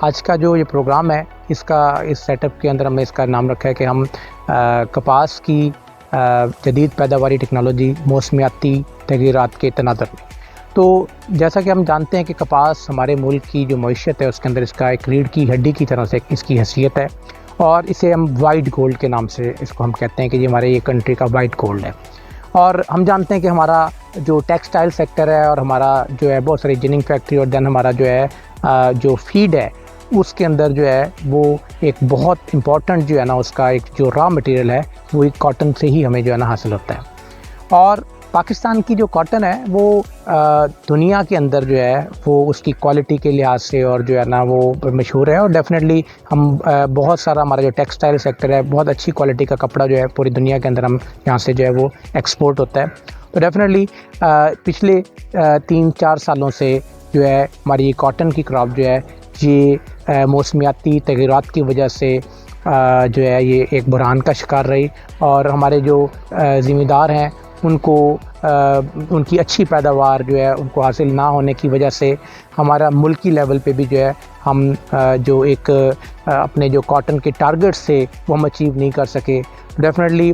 آج کا جو یہ پروگرام ہے اس سیٹ اپ کے اندر ہم نے اس کا نام رکھا ہے کہ ہم کپاس کی جدید پیداواری ٹیکنالوجی موسمیاتی تغیرات کے تناظر میں۔ تو جیسا کہ ہم جانتے ہیں کہ کپاس ہمارے ملک کی جو معیشت ہے اس کے اندر اس کا ایک ریڑھ کی ہڈی کی طرح سے اس کی حیثیت ہے، اور اسے ہم وائٹ گولڈ کے نام سے اس کو ہم کہتے ہیں کہ یہ ہمارے یہ کنٹری کا وائٹ گولڈ ہے۔ اور ہم جانتے ہیں کہ ہمارا جو ٹیکسٹائل سیکٹر ہے اور ہمارا جو ہے بہت ساری جننگ فیکٹری اور دین ہمارا جو ہے جو فیڈ ہے اس کے اندر جو ہے وہ ایک بہت امپورٹنٹ جو ہے نا اس کا ایک جو را مٹیریل ہے وہ ایک کاٹن سے ہی ہمیں جو ہے نا حاصل ہوتا ہے۔ اور پاکستان کی جو کاٹن ہے وہ دنیا کے اندر جو ہے وہ اس کی کوالٹی کے لحاظ سے اور جو ہے نا وہ مشہور ہے، اور ڈیفینیٹلی ہم بہت سارا ہمارا جو ٹیکسٹائل سیکٹر ہے بہت اچھی کوالٹی کا کپڑا جو ہے پوری دنیا کے اندر ہم یہاں سے جو ہے وہ ایکسپورٹ ہوتا ہے۔ تو ڈیفینیٹلی پچھلے 3-4 سالوں سے جو ہے ہماری یہ کاٹن کی کراپ جو ہے یہ موسمیاتی تغیرات کی وجہ سے جو ہے یہ ایک بحران کا شکار رہی، اور ہمارے جو ذمہ دار ہیں ان کو ان کی اچھی پیداوار جو ہے ان کو حاصل نہ ہونے کی وجہ سے ہمارا ملکی لیول پہ بھی جو ہے ہم جو ایک اپنے جو کاٹن کے ٹارگٹ سے وہ ہم اچیو نہیں کر سکے۔ ڈیفینیٹلی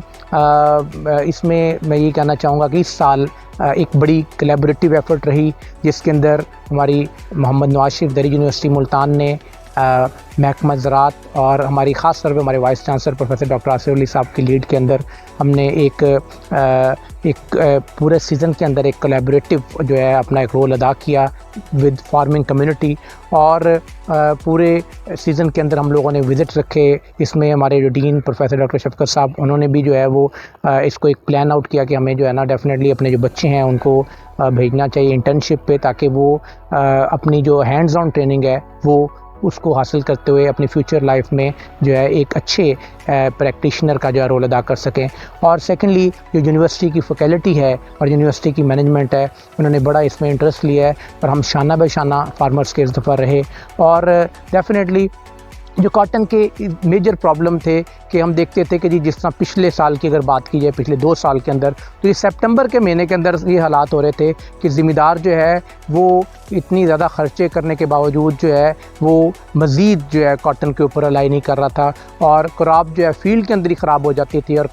اس میں یہ کہنا چاہوں گا کہ اس سال ایک بڑی کلیبریٹیو ایفرٹ رہی جس کے اندر ہماری محمد نواز شریف دہلی یونیورسٹی ملتان نے محکمہ زراعت اور ہماری خاص طور پہ ہمارے vice chancellor professor doctor Asif Ali صاحب کی لیڈ کے اندر ہم نے ایک پورے سیزن کے اندر ایک کولیبریٹیو جو ہے اپنا ایک رول ادا کیا ود فارمنگ کمیونٹی، اور پورے سیزن کے اندر ہم لوگوں نے وزٹ رکھے۔ اس میں ہمارے جو ڈین پروفیسر ڈاکٹر شفقت صاحب انہوں نے بھی جو ہے وہ اس کو ایک پلان آؤٹ کیا کہ ہمیں جو ہے نا ڈیفینیٹلی اپنے جو بچے ہیں ان کو بھیجنا چاہیے انٹرنشپ پہ، تاکہ وہ اپنی جو ہینڈز آن ٹریننگ ہے وہ اس کو حاصل کرتے ہوئے اپنی فیوچر لائف میں جو ہے ایک اچھے پریکٹیشنر کا جو ہے رول ادا کر سکیں۔ اور سیکنڈلی جو یونیورسٹی کی فیکلٹی ہے اور یونیورسٹی کی مینجمنٹ ہے انہوں نے بڑا اس میں انٹرسٹ لیا ہے، اور ہم شانہ بہ شانہ فارمرز کے اس دفعہ رہے۔ اور ڈیفینیٹلی جو کاٹن کے میجر پرابلم تھے کہ ہم دیکھتے تھے کہ جس طرح پچھلے سال کی اگر بات کی جائے پچھلے 2 سال کے اندر، تو یہ سپٹمبر کے مہینے کے اندر یہ حالات ہو رہے تھے کہ ذمہ دار جو ہے وہ اتنی زیادہ خرچے کرنے کے باوجود جو ہے وہ مزید جو ہے کاٹن کے اوپر الائی نہیں کر رہا تھا، اور کراپ جو ہے فیلڈ کے اندر ہی خراب ہو جاتی تھی، اور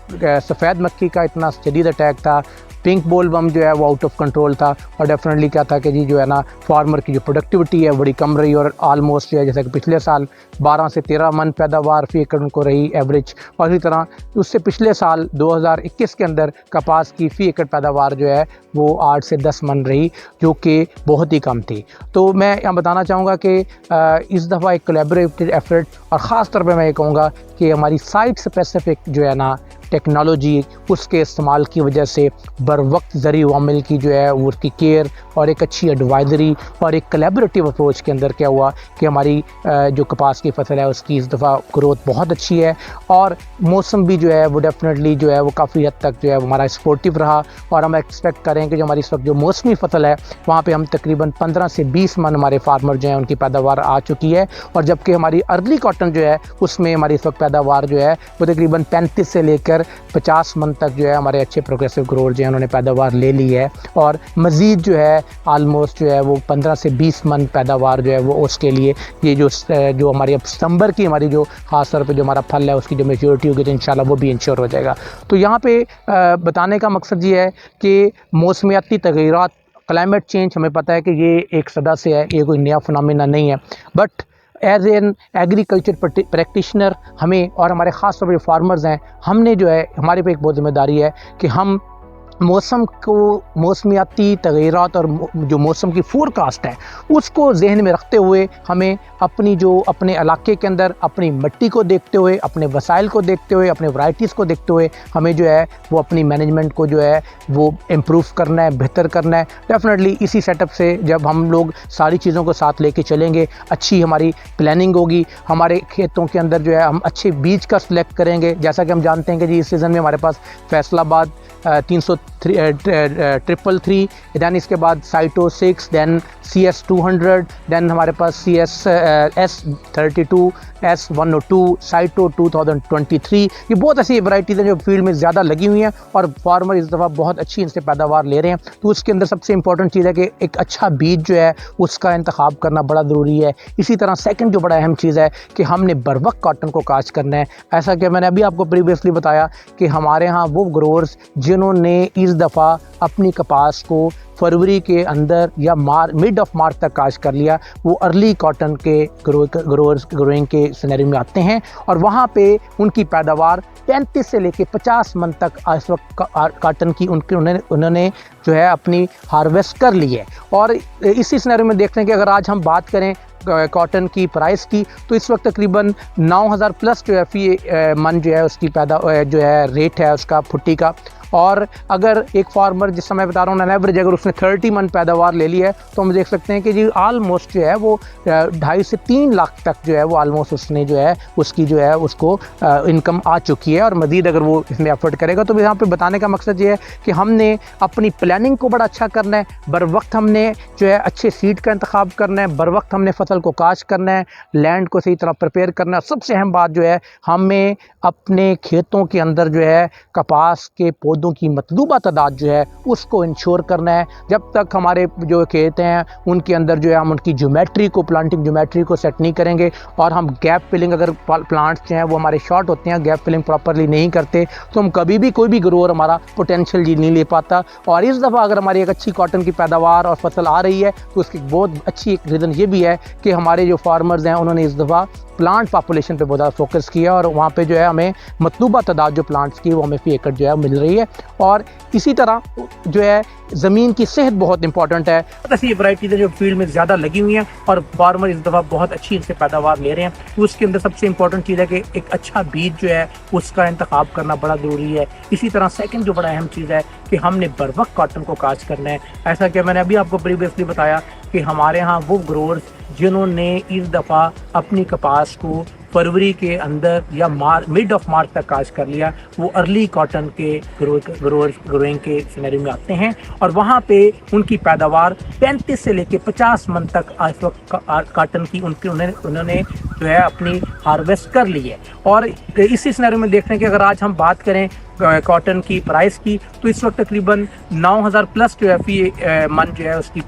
سفید مکھی کا اتنا شدید اٹیک تھا، پنک بول بم جو ہے وہ آؤٹ آف کنٹرول تھا، اور ڈیفینیٹلی کیا تھا کہ جو ہے نا فارمر کی جو پروڈکٹیوٹی ہے بڑی کم رہی، اور آلموسٹ جو ہے جیسا کہ پچھلے سال 12 سے 13 من پیداوار فی ایکڑ کو رہی ایوریج، اور اسی طرح اس سے پچھلے سال 2021 کے اندر کپاس کی فی ایکڑ پیداوار جو ہے وہ 8 سے 10 من رہی، جو کہ بہت ہی کم تھی۔ تو میں یہاں بتانا چاہوں گا کہ اس دفعہ ایک کولیبریٹو ایفرٹ، اور خاص طور پہ میں یہ کہوں گا کہ ہماری سائٹ اسپیسیفک جو ہے نا ٹیکنالوجی اس کے استعمال کی وجہ سے بر وقت زرعی عوامل کی جو ہے وہ اس کی کیئر اور ایک اچھی ایڈوائزری اور ایک کولیبریٹیو اپروچ کے اندر کیا ہوا کہ ہماری جو کپاس کی فصل ہے اس کی اس دفعہ گروتھ بہت اچھی ہے، اور موسم بھی جو ہے وہ ڈیفینیٹلی جو ہے وہ کافی حد تک جو ہے ہمارا سپورٹیو رہا، اور ہم ایکسپیکٹ کریں کہ جو ہماری اس وقت جو موسمی فصل ہے وہاں پہ ہم تقریباً 15 سے 20 من ہمارے فارمر جو ہیں ان کی پیداوار آ چکی ہے، اور جبکہ ہماری ارلی کاٹن جو ہے اس میں ہماری اس وقت پیداوار جو ہے وہ تقریباً 35 سے لے کر 50 من تک جو ہے ہمارے اچھے پروگریسو گروور جو ہیں انہوں نے پیداوار لے لی ہے، اور مزید جو ہے آلموسٹ جو ہے وہ 15 سے 20 من پیداوار جو ہے وہ اس کے لیے یہ جو ہماری اب ستمبر کی ہماری جو خاص طور پہ جو ہمارا پھل ہے اس کی جو میچورٹی ہوگی تو انشاءاللہ وہ بھی انشور ہو جائے گا۔ تو یہاں پہ بتانے کا مقصد یہ ہے کہ موسمیاتی تغیرات، کلائمیٹ چینج، ہمیں پتہ ہے کہ یہ ایک صدا سے ہے، یہ کوئی نیا فنامنا نہیں ہے، but as an agriculture practitioner ہمیں اور ہمارے خاص طور پہ جو فارمرز ہیں ہم نے جو ہے ہمارے پہ ایک بہت ذمہ داری ہے کہ ہم موسم کو، موسمیاتی تغیرات اور جو موسم کی فورکاسٹ ہے اس کو ذہن میں رکھتے ہوئے ہمیں اپنے علاقے کے اندر اپنی مٹی کو دیکھتے ہوئے، اپنے وسائل کو دیکھتے ہوئے، اپنے ورائٹیز کو دیکھتے ہوئے ہمیں جو ہے وہ اپنی مینجمنٹ کو جو ہے وہ امپروو کرنا ہے، بہتر کرنا ہے۔ ڈیفینیٹلی اسی سیٹ اپ سے جب ہم لوگ ساری چیزوں کو ساتھ لے کے چلیں گے، اچھی ہماری پلاننگ ہوگی، ہمارے کھیتوں کے اندر جو ہے ہم اچھے بیج کا سلیکٹ کریں گے، جیسا کہ ہم جانتے ہیں کہ اس سیزن میں ہمارے پاس فیصل آباد 333 دین اس کے بعد سائٹو 6، دین CS200, دین ہمارے پاس CS32, S102, سائٹو 2023. یہ بہت ایسی ورائٹیز ہیں جو فیلڈ میں زیادہ لگی ہوئی ہیں اور فارمر اس دفعہ بہت اچھی ان سے پیداوار لے رہے ہیں. تو اس کے اندر سب سے امپورٹنٹ چیز ہے کہ ایک اچھا بیج جو ہے اس کا انتخاب کرنا بڑا ضروری ہے. اسی طرح سیکنڈ جو بڑا اہم چیز ہے کہ ہم نے بر وقت کاٹن کو کاشت کرنا ہے. ایسا کہ میں نے ابھی آپ کو پریویسلی بتایا کہ ہمارے ہاں وہ گروورز جنہوں نے اس دفعہ اپنی کپاس کو فروری کے اندر یا مڈ آف مارچ تک کاشت کر لیا، وہ ارلی کاٹن کے گروئنگ کے سینیریو میں آتے ہیں اور وہاں پہ ان کی پیداوار 35 سے لے کے 50 من تک اس وقت کاٹن کی انہوں نے جو ہے اپنی ہارویسٹ کر لی ہے. اور اسی سینیریو میں دیکھتے ہیں کہ اگر آج ہم بات کریں کاٹن کی پرائس کی تو اس وقت تقریباً 9000 پلس جو ہے فی من جو ہے اس کی جو ہے ریٹ ہے اس کا پھٹی کا. اور اگر ایک فارمر جس سے میں بتا رہا ہوں ایوریج اگر اس نے 30 من پیداوار لے لی ہے تو ہم دیکھ سکتے ہیں کہ جی آلموسٹ جو ہے وہ 2.5 سے 3 لاکھ تک جو ہے وہ آلموسٹ اس نے جو ہے اس کی جو ہے اس کو انکم آ چکی ہے. اور مزید اگر وہ اس میں ایفرٹ کرے گا تو یہاں پہ بتانے کا مقصد یہ ہے کہ ہم نے اپنی پلاننگ کو بڑا اچھا کرنا ہے، بر وقت ہم نے جو ہے اچھے سیڈ کا انتخاب کرنا ہے، بر وقت ہم نے فصل کو کاشت کرنا ہے، لینڈ کو صحیح طرح پریپیئر کرنا ہے. سب سے اہم بات جو ہے ہمیں اپنے کھیتوں کے اندر جو ہے کپاس کے پودوں کی مطلوبہ تعداد جو ہے اس کو انشور کرنا ہے. جب تک ہمارے جو کھیت ہیں ان کے اندر جو ہے ہم ان کی جیومیٹری کو پلانٹنگ جیومیٹری کو سیٹ نہیں کریں گے اور ہم گیپ فلنگ اگر پلانٹس جو ہیں وہ ہمارے شارٹ ہوتے ہیں گیپ فلنگ پراپرلی نہیں کرتے تو ہم کبھی بھی کوئی بھی گروور ہمارا پوٹینشیل جی نہیں لے پاتا. اور اس دفعہ اگر ہماری ایک اچھی کاٹن کی پیداوار اور فصل آ رہی ہے تو اس کی بہت اچھی ایک ریزن یہ بھی ہے کہ ہمارے جو فارمرز ہیں انہوں نے اس دفعہ پلانٹ پاپولیشن پہ بہت زیادہ فوکس کیا اور وہاں پہ جو ہے ہمیں مطلوبہ تعداد جو پلانٹس کی وہ ہمیں فی ایکڑ جو ہے مل رہی ہے. اور اسی طرح جو ہے زمین کی صحت بہت امپورٹنٹ ہے. ایسی ورائٹیز جو فیلڈ میں زیادہ لگی ہوئی ہیں اور فارمر اس دفعہ بہت اچھی ان سے پیداوار لے رہے ہیں. تو اس کے اندر سب سے امپورٹنٹ چیز ہے کہ ایک اچھا بیج جو ہے اس کا انتخاب کرنا بڑا ضروری ہے. اسی طرح سیکنڈ جو بڑا اہم چیز ہے کہ ہم نے بر وقت کاٹن کو کاشت کرنا ہے. ایسا کہ میں نے ابھی آپ کو پریویسلی بتایا کہ ہمارے ہاں وہ گروورز جنہوں نے اس دفعہ اپنی کپاس کو فروری کے اندر یا مڈ آف مارچ تک کاشت کر لیا، وہ ارلی کاٹن کے گروئنگ کے سینیریو میں آتے ہیں اور وہاں پہ ان کی پیداوار 35 سے لے کے 50 من تک اس وقت کاٹن کی انہوں نے جو ہے اپنی ہارویسٹ کر لی ہے. اور اسی سینیریو میں دیکھتے ہیں کہ اگر آج ہم بات کریں کاٹن کی پرائس کی تو اس وقت تقریباً 9000 پلس جو ہے فی من جو ہے اس کی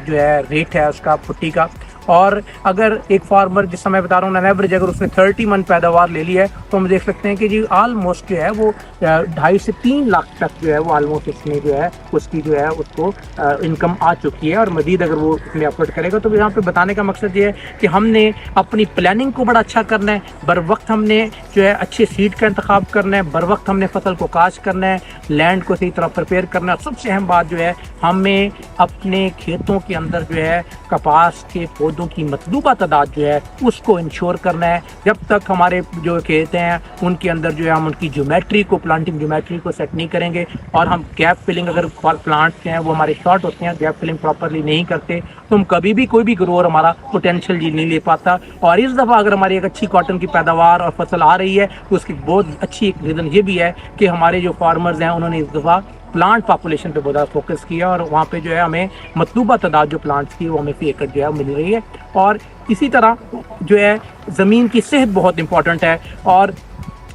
جو ہے ریٹ ہے اس کا پھٹی کا. اور اگر ایک فارمر جس سے میں بتا رہا ہوں ایوریج اگر اس نے 30 من پیداوار لے لی ہے تو ہم دیکھ سکتے ہیں کہ جی آلموسٹ جو ہے وہ 2.5 سے 3 لاکھ تک جو ہے وہ آلموسٹ اس میں جو ہے اس کی جو ہے اس کو انکم آ چکی ہے. اور مزید اگر وہ اس میں ایفرٹ کرے گا تو یہاں پہ بتانے کا مقصد یہ ہے کہ ہم نے اپنی پلاننگ کو بڑا اچھا کرنا ہے، بر وقت ہم نے جو ہے اچھے سیڈ کا انتخاب کرنا ہے، بر وقت ہم نے فصل کو کاشت کرنا ہے، لینڈ کو صحیح طرح پریپیئر کرنا ہے. سب سے اہم بات جو ہے ہمیں اپنے کھیتوں کے اندر جو ہے کپاس کے پودوں کی مطلوبہ تعداد جو ہے اس کو انشور کرنا ہے. جب تک ہمارے جو کھیت ہیں ان کے اندر جو ہے ہم ان کی جیومیٹری کو پلانٹنگ جیومیٹری کو سیٹ نہیں کریں گے اور ہم گیپ فلنگ اگر پلانٹس ہیں وہ ہمارے شارٹ ہوتے ہیں گیپ فلنگ پراپرلی نہیں کرتے تو ہم کبھی بھی کوئی بھی گروور ہمارا پوٹینشیل جی نہیں لے پاتا. اور اس دفعہ اگر ہماری ایک اچھی کاٹن کی پیداوار اور فصل آ رہی ہے تو اس کی بہت اچھی ایک ریزن یہ بھی ہے کہ ہمارے جو فارمرز ہیں انہوں نے اس دفعہ پلانٹ پاپولیشن پہ بہت زیادہ فوکس کیا اور وہاں پہ جو ہے ہمیں مطلوبہ تعداد جو پلانٹس کی وہ ہمیں فی ایکڑ جو ہے مل رہی ہے. اور اسی طرح جو ہے زمین کی صحت بہت امپورٹنٹ ہے. اور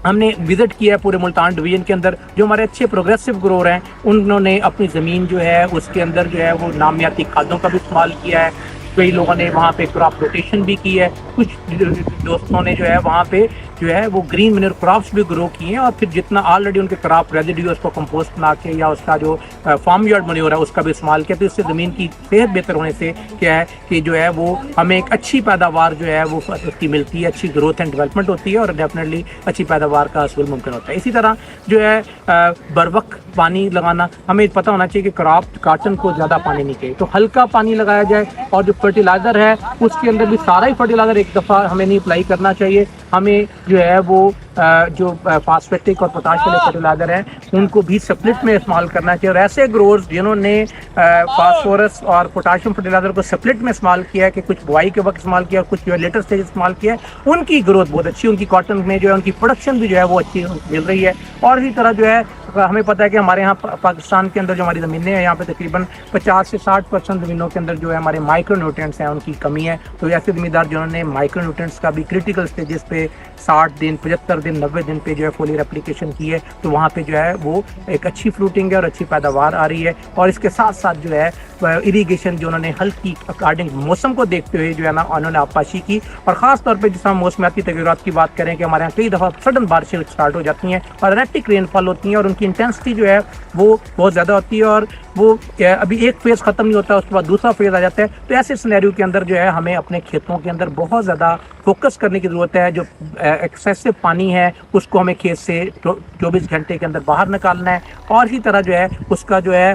ہم نے وزٹ کیا ہے پورے ملتان ڈویژن کے اندر جو ہمارے اچھے پروگریسو گروور ہیں انہوں نے اپنی زمین جو ہے اس کے اندر جو ہے وہ نامیاتی کھادوں کا بھی استعمال کیا ہے. کئی لوگوں نے وہاں پہ کراپ روٹیشن بھی کی ہے، کچھ دوستوں نے جو ہے وہاں پہ جو ہے وہ گرین مینور کراپس بھی گرو کیے ہیں اور پھر جتنا آلریڈی ان کے کراپ ریزیڈیو اس کو کمپوسٹ بنا کے یا اس کا جو فارم یارڈ مینور ہے اس کا بھی استعمال کیا. تو اس سے زمین کی صحت بہتر ہونے سے کیا ہے کہ جو ہے وہ ہمیں ایک اچھی پیداوار جو ہے وہ اس کی ملتی ہے، اچھی گروتھ اینڈ ڈیولپمنٹ ہوتی ہے اور ڈیفینیٹلی اچھی پیداوار کا حصول ممکن ہوتا ہے. اسی طرح جو ہے بر وقت پانی لگانا، ہمیں پتہ ہونا چاہیے کہ کراپ کاٹن کو زیادہ پانی نہیں چاہیے تو ہلکا پانی لگایا جائے. اور جو فرٹیلائزر ہے اس کے اندر بھی سارا ہی فرٹیلائزر ایک دفعہ ہمیں نہیں اپلائی کرنا چاہیے، ہمیں جو ہے وہ جو فاسفیٹک اور پوٹاش والے فرٹیلائزر ہیں ان کو بھی سپلٹ میں استعمال کرنا چاہیے، اور ایسے گروورز جنہوں نے فاسفورس اور پوٹاشیم فرٹیلائزر کو سپلٹ میں استعمال کیا ہے، کہ کچھ بوائی کے وقت استعمال کیا، کچھ جو ہے لیٹر سٹیج استعمال کیا ہے، ان کی گروتھ بہت اچھی، ان کی کاٹن میں جو ہے ان کی پروڈکشن بھی جو ہے وہ اچھی مل رہی ہے۔ اور اسی طرح جو ہے ہمیں پتہ ہے کہ ہمارے یہاں پاکستان کے اندر جو ہماری زمینیں ہیں، یہاں پہ تقریباً 50 سے 60% زمینوں کے اندر جو ہے ہمارے مائکرو نیوٹرینٹس ہیں ان کی کمی ہے۔ تو ایسے زمیندار جنہوں نے مائکرو نیوٹرینٹس کا بھی کریٹیکل سٹیجز پہ 60 دن 75 دن 90 دن پہ جو ہے فولیئر اپلیکیشن کی ہے، تو وہاں پہ جو ہے وہ ایک اچھی فروٹنگ ہے اور اچھی پیداوار آ رہی ہے۔ اور اس کے ساتھ ساتھ جو ہے اریگیشن جو انہوں نے ہلکی اکارڈنگ موسم کو دیکھتے ہوئے جو ہے نا انہوں نے آبپاشی کی، اور خاص طور پہ جس ہم موسمیاتی تغیرات کی بات کریں کہ ہمارے یہاں کئی دفعہ سڈن بارشیں اسٹارٹ ہو جاتی ہیں اور ریٹک رین فال ہوتی ہیں، اور ان کی انٹینسٹی جو ہے وہ بہت زیادہ ہوتی ہے، اور وہ ابھی ایک فیز ختم نہیں ہوتا، اس کے بعد دوسرا فیز آ جاتا ہے۔ تو ایسے سینیریو کے اندر جو ہے ہمیں اپنے کھیتوں کے اندر بہت زیادہ فوکس کرنے کی ضرورت ہے۔ جو ایکسیسو پانی ہے اس کو ہمیں کھیت سے 24 گھنٹے کے اندر باہر نکالنا ہے، اور اسی طرح جو ہے اس کا جو ہے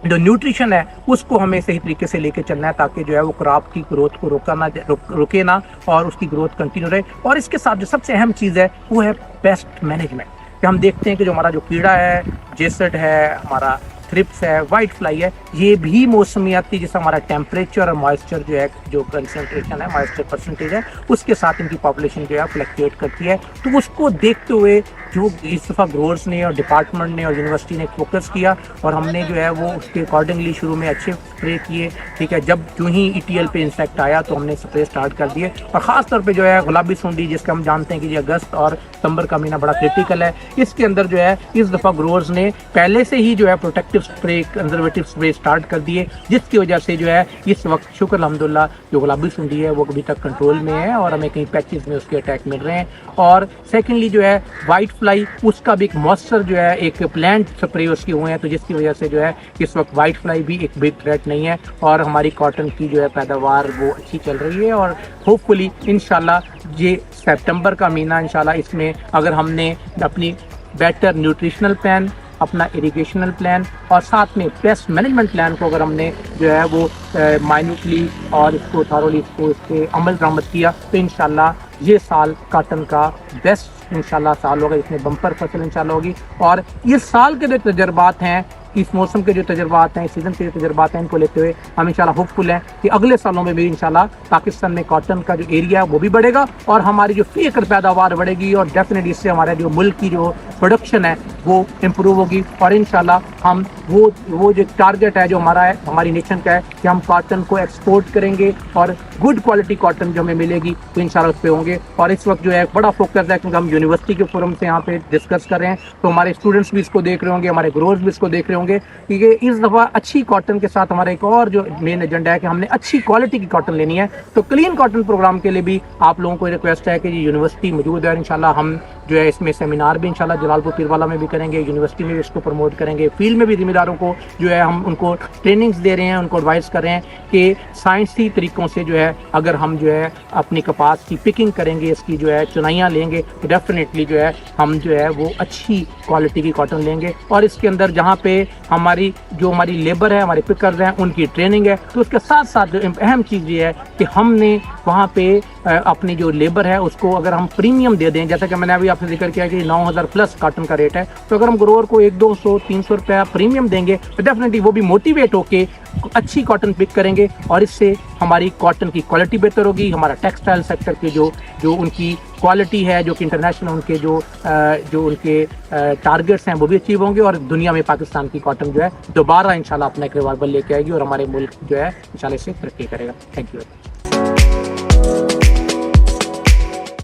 جو نیوٹریشن ہے اس کو ہمیں صحیح طریقے سے لے کے چلنا ہے، تاکہ جو ہے وہ کراپ کی گروتھ کو رکے نہ اور اس کی گروتھ کنٹینیو رہے۔ اور اس کے ساتھ جو سب سے اہم چیز ہے وہ ہے پیسٹ مینجمنٹ، کہ ہم دیکھتے ہیں کہ جو ہمارا جو کیڑا ہے، جیسٹ ہے، ہمارا تھرپس ہے، وائٹ فلائی ہے، یہ بھی موسمیاتی جیسا ہمارا ٹیمپریچر اور مائسچر جو ہے، جو کنسنٹریشن ہے، مائسچر پرسنٹیج ہے، اس کے ساتھ ان کی پاپولیشن جو ہے فلیکچویٹ کرتی ہے۔ تو اس کو دیکھتے ہوئے جو اس دفعہ گروورس نے اور ڈپارٹمنٹ نے اور یونیورسٹی نے فوکس کیا، اور ہم نے جو ہے وہ اس کے اکارڈنگلی شروع میں اچھے اسپرے کیے، ٹھیک ہے۔ جب جو ہی ETL پہ انسیکٹ آیا تو ہم نے اسپرے اسٹارٹ کر دیے، اور خاص طور پہ جو ہے گلابی سونڈی، جس کا ہم جانتے ہیں کہ اگست اور ستمبر کا مہینہ بڑا کریٹیکل ہے، اس کے اندر جو ہے اس دفعہ گروورس نے پہلے سے ہی جو ہے protective spray, conservative spray start کر دیے، جس کی وجہ سے جو ہے اس وقت شکر الحمدللہ جو گلابی سونڈی ہے وہ ابھی تک کنٹرول میں ہے، اور ہمیں کئی پیچز میں اس کے اٹیک مل رہے ہیں۔ اور سیکنڈلی جو ہے وائٹ فلائی، اس کا بھی ایک مؤثر جو ہے ایک پلانٹ سپرے اس کے ہوئے ہیں، تو جس کی وجہ سے جو ہے اس وقت وائٹ فلائی بھی ایک بگ تھریٹ نہیں ہے، اور ہماری کاٹن کی جو ہے پیداوار وہ اچھی چل رہی ہے۔ اور ہوپ فلی انشاءاللہ یہ سپٹمبر کا مہینہ انشاءاللہ اس میں اگر ہم نے اپنی بیٹر نیوٹریشنل پلان، اپنا اریگیشنل پلان اور ساتھ میں پیسٹ مینجمنٹ پلان کو اگر ہم نے جو ہے وہ مائنوٹلی اور اس کو تھارولی اس پہ عمل درآمد کیا، تو انشاءاللہ یہ سال کاٹن کا بیسٹ انشاءاللہ سال ہوگا، اس میں بمپر فصل انشاءاللہ ہوگی۔ اور اس سال کے جو تجربات ہیں، اس موسم کے جو تجربات ہیں، اس سیزن کے جو تجربات ہیں، ان کو لیتے ہوئے ہم انشاءاللہ ہوپ فل ہیں کہ اگلے سالوں میں بھی انشاءاللہ پاکستان میں کاٹن کا جو ایریا ہے وہ بھی بڑھے گا، اور ہماری جو فی ایکڑ پیداوار بڑھے گی، اور ڈیفینیٹلی اس سے ہمارے جو ملک کی جو پروڈکشن ہے وہ امپروو ہوگی، اور انشاءاللہ ہم وہ جو ٹارگیٹ ہے جو ہمارا ہے، ہماری نیشن کا ہے کہ ہم کاٹن کو ایکسپورٹ کریں گے، اور گڈ کوالٹی کاٹن جو ہمیں ملے گی تو انشاءاللہ اس پہ ہوں گے۔ اور اس وقت جو ہے بڑا فوکس ہے، کیونکہ ہم یونیورسٹی کے فورم سے یہاں پہ ڈسکس کر رہے ہیں، تو ہمارے اسٹوڈنٹس بھی اس کو دیکھ رہے ہوں گے، ہمارے گروورز بھی اس کو دیکھ رہے ہوں گے، کیونکہ اس دفعہ اچھی کاٹن کے ساتھ ہمارا ایک اور جو مین ایجنڈا ہے کہ ہم نے اچھی کوالٹی کی کاٹن لینی ہے۔ تو کلین کاٹن پروگرام کے لیے بھی آپ لوگوں کو ریکویسٹ ہے کہ یہ یونیورسٹی موجود ہے، اور انشاءاللہ ہم جو ہے اس میں سیمینار بھی انشاءاللہ جلال پور پیروالا میں بھی کریں گے، یونیورسٹی میں بھی اس کو پروموٹ کریں گے، فیلڈ میں بھی ذمہ داروں کو جو ہے ہم ان کو ٹریننگز دے رہے ہیں، ان کو ایڈوائز کر رہے ہیں کہ سائنسی طریقوں سے جو ہے اگر ہم جو ہے اپنی کپاس کی پکنگ کریں گے، اس کی جو ہے چنائیاں لیں گے، تو ڈیفینیٹلی جو ہے ہم جو ہے وہ اچھی کوالٹی کی کاٹن لیں گے۔ اور اس کے اندر جہاں پہ ہماری لیبر ہے، ہمارے پکرز ہیں، ان کی ٹریننگ ہے، تو اس کے ساتھ ساتھ جو اہم چیز یہ ہے کہ ہم نے وہاں پہ اپنی جو لیبر ہے اس کو اگر ہم پریمیم دے دیں، جیسا کہ میں نے ابھی آپ سے ذکر کیا کہ 9,000 پلس کاٹن کا ریٹ ہے، تو اگر ہم گروور کو 100 200 روپیہ پریمیم دیں گے تو ڈیفینیٹلی وہ بھی موٹیویٹ ہو کے اچھی کاٹن پک کریں گے، اور اس سے ہماری کاٹن کی کوالٹی بہتر ہوگی، ہمارا ٹیکسٹائل سیکٹر کے جو ان کی کوالٹی ہے، جو کہ انٹرنیشنل ان کے جو ان کے ٹارگیٹس ہیں وہ بھی اچیو ہوں گے، اور دنیا میں پاکستان کی کاٹن جو ہے دوبارہ انشاءاللہ اپنا ایک ریوائول لے کے آئے گی، اور ہمارے ملک جو ہے انشاءاللہ اس سے ترقی کرے گا۔ Thank you.